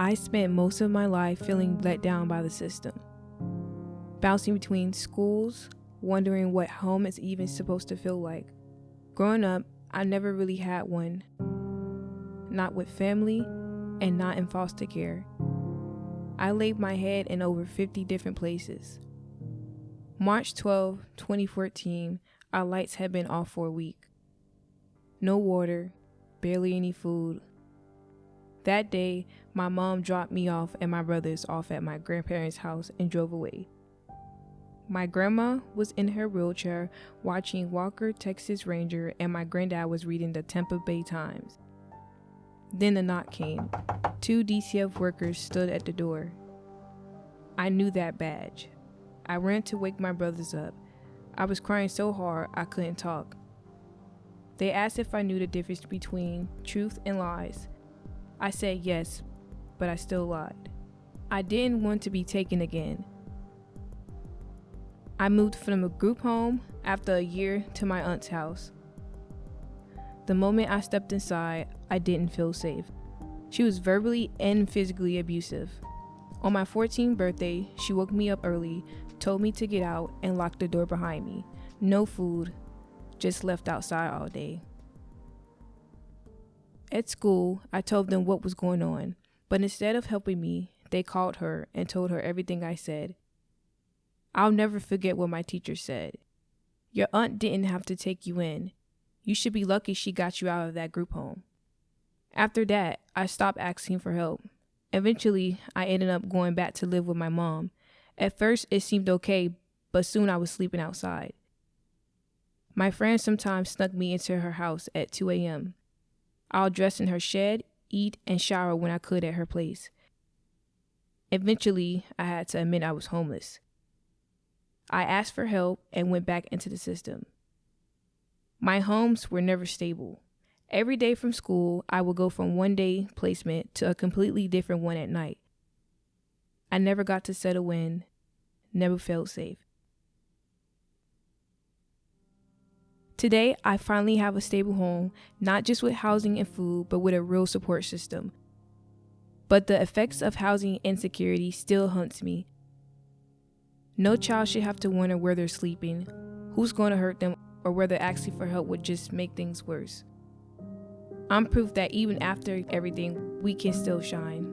I spent most of my life feeling let down by the system, bouncing between schools, wondering what home is even supposed to feel like. Growing up, I never really had one, not with family and not in foster care. I laid my head in over 50 different places. March 12, 2014, our lights had been off for a week. No water, barely any food. That day, my mom dropped me off and my brothers off at my grandparents' house and drove away. My grandma was in her wheelchair watching Walker, Texas Ranger, and my granddad was reading the Tampa Bay Times. Then the knock came. 2 DCF workers stood at the door. I knew that badge. I ran to wake my brothers up. I was crying so hard I couldn't talk. They asked if I knew the difference between truth and lies. I said yes, but I still lied. I didn't want to be taken again. I moved from a group home after a year to my aunt's house. The moment I stepped inside, I didn't feel safe. She was verbally and physically abusive. On my 14th birthday, she woke me up early, told me to get out, and locked the door behind me. No food, just left outside all day. At school, I told them what was going on, but instead of helping me, they called her and told her everything I said. I'll never forget what my teacher said. Your aunt didn't have to take you in. You should be lucky she got you out of that group home. After that, I stopped asking for help. Eventually, I ended up going back to live with my mom. At first, it seemed okay, but soon I was sleeping outside. My friends sometimes snuck me into her house at 2 a.m. I'll dress in her shed, eat, and shower when I could at her place. Eventually, I had to admit I was homeless. I asked for help and went back into the system. My homes were never stable. Every day from school, I would go from one day placement to a completely different one at night. I never got to settle in, never felt safe. Today, I finally have a stable home, not just with housing and food, but with a real support system. But the effects of housing insecurity still haunts me. No child should have to wonder where they're sleeping, who's going to hurt them, or whether asking for help would just make things worse. I'm proof that even after everything, we can still shine.